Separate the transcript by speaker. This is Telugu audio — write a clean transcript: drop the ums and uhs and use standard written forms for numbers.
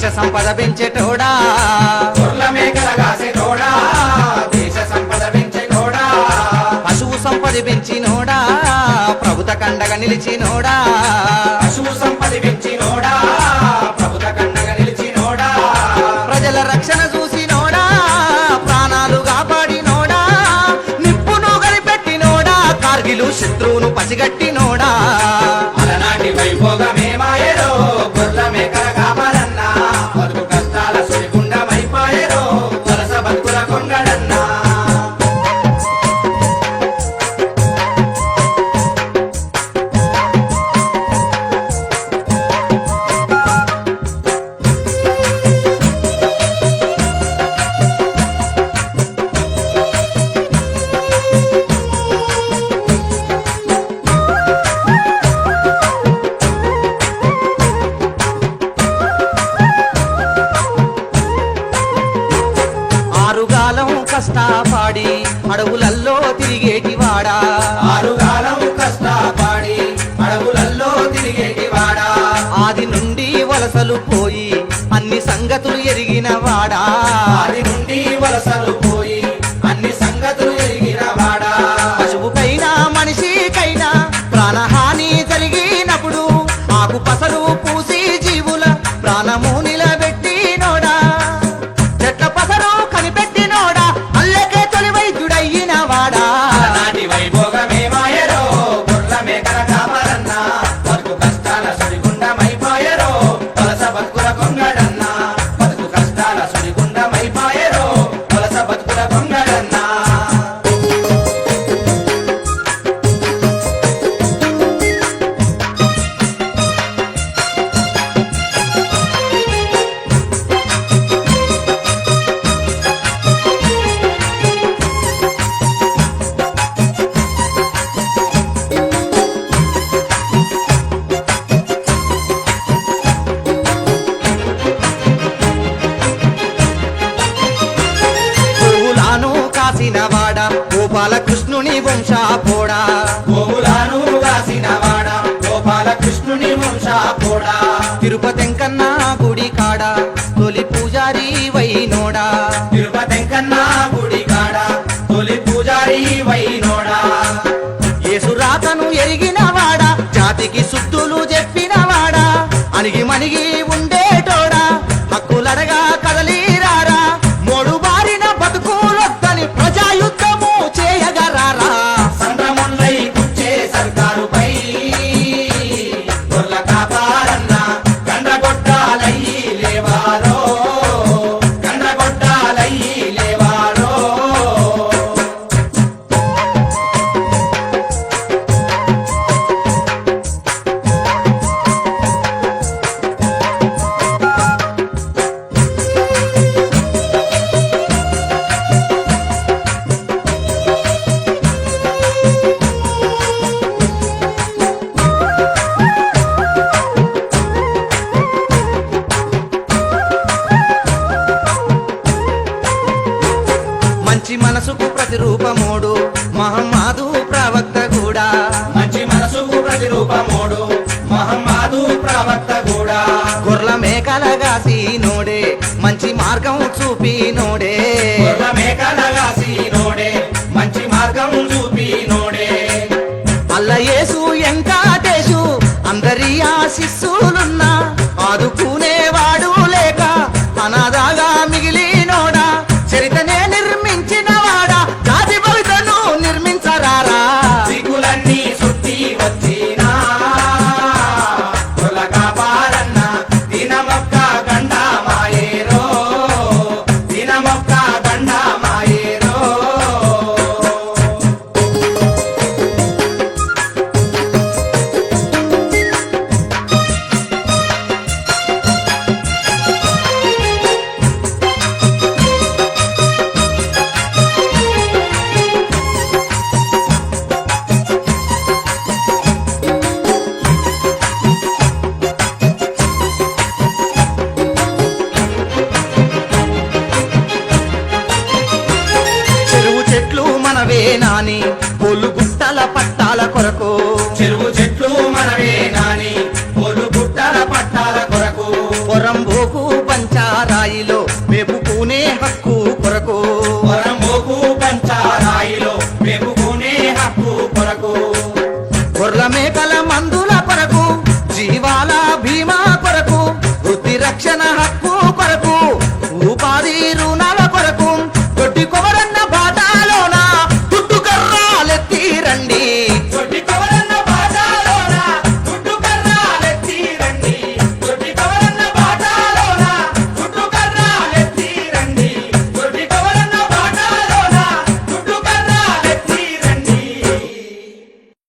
Speaker 1: దేశ సంపద పెంచేటోడా
Speaker 2: గొర్ల మేకల కాసేటోడా దేశ సంపద పెంచేటోడా
Speaker 1: పశువు సంపద పెంచినోడా ప్రభుత కండగా నిలిచినోడా
Speaker 2: పశువు సంపద పెంచినోడా ప్రభుత కండగా నిలిచినోడా
Speaker 1: ప్రజల రక్షణ చూసినోడా ప్రాణాలు కాపాడినోడా నిప్పును గలిపెట్టినోడా కార్గిలు శత్రువును పసిగట్టినోడా
Speaker 2: అలనాటి వైభోగమే మాయరో గొర్ల మేకల కాపాలన్నా బతుకు కష్టాల సుడిగుండమైపాయరో వలస బతుకుల కొంగడన్నా
Speaker 1: ఆరుగాలం కష్టపాడి అడవులల్లో తిరిగేటివాడా
Speaker 2: ఆరుగాలం కష్టపడి అడవులల్లో తిరిగేటివాడా
Speaker 1: ఆది నుండి వలసలు పోయి అన్ని సంగతులు ఎరిగినవాడా
Speaker 2: ఆది నుండి వలసలు పోయి అన్ని సంగతులు ఎరిగినవాడా
Speaker 1: పశువుకైనా మనిషికైనా ప్రాణహాని జరిగినప్పుడు ఆకు పసరు పూసి జీవుల ప్రాణము నిలబెట్టినోడా చెట్ల పసరు కనిపెట్టినోడా అల్లకే తొలి వైద్యుడయ్యినవాడా
Speaker 2: నాటి వైభోగమే మాయరో గొర్ల మేకల కాపరన్నా బతుకు కష్టాల సుడిగుండమైపాయరో వలస బతుకుల కొంగడన్నా బతుకు కష్టాల సుడిగుండమైపాయరో వలస బతుకుల కొంగడన్నా
Speaker 1: పువ్వులాను కాసినవాడా గోపాలకృష్ణుని వంశాపోడా
Speaker 2: గోవులాను కాసినవాడా గోపాలకృష్ణుని వంశాపోడా
Speaker 1: తిరుపతెంకన్న గుడి కాడ తొలి పూజారి వైనోడా
Speaker 2: తిరుపతెంకన్నా గుడి కాడ తొలి పూజారి వైనోడా
Speaker 1: యేసురాతను ఎరిగినవాడా జాతికి శుద్ధులు చెప్పినవాడా అణిగి మణిగి ఉండేటోడా హక్కులడగా కదలిరారా మోడు బారిన బతుకులొద్దని ప్రజాయుద్ధము చేయగరారా
Speaker 2: సంద్రములై కూర్చే సర్కారుపై గొర్ల కాపాలన్నా గండ్రగొట్టాలయ్యి లేవారో గండ్రగొట్టాలయ్యి లేవారో
Speaker 1: మంచి మనసుకు ప్రతిరూపమోడు మహమ్మాదు ప్రవక్త కూడా
Speaker 2: మంచి మనసుకు ప్రతిరూపమోడు మహమ్మాదు ప్రవక్త కూడా
Speaker 1: గొర్ల మేకలగాసి నోడే మంచి మార్గం చూపినోడే
Speaker 2: గొర్ల మేకలగాసి నోడే మంచి మార్గం చూపి నోడే
Speaker 1: అల్ల యేసు ఎంకాటేశు అందరి ఆశిస్సులున్నా ఆదుకునేవాడు లేక అనాథగా మిగిలినోడా చరితనే నిర్మించినవాడా జాతి భవితను నిర్మించరారా
Speaker 2: సిగ్గులన్నీ సుట్టి వచ్చి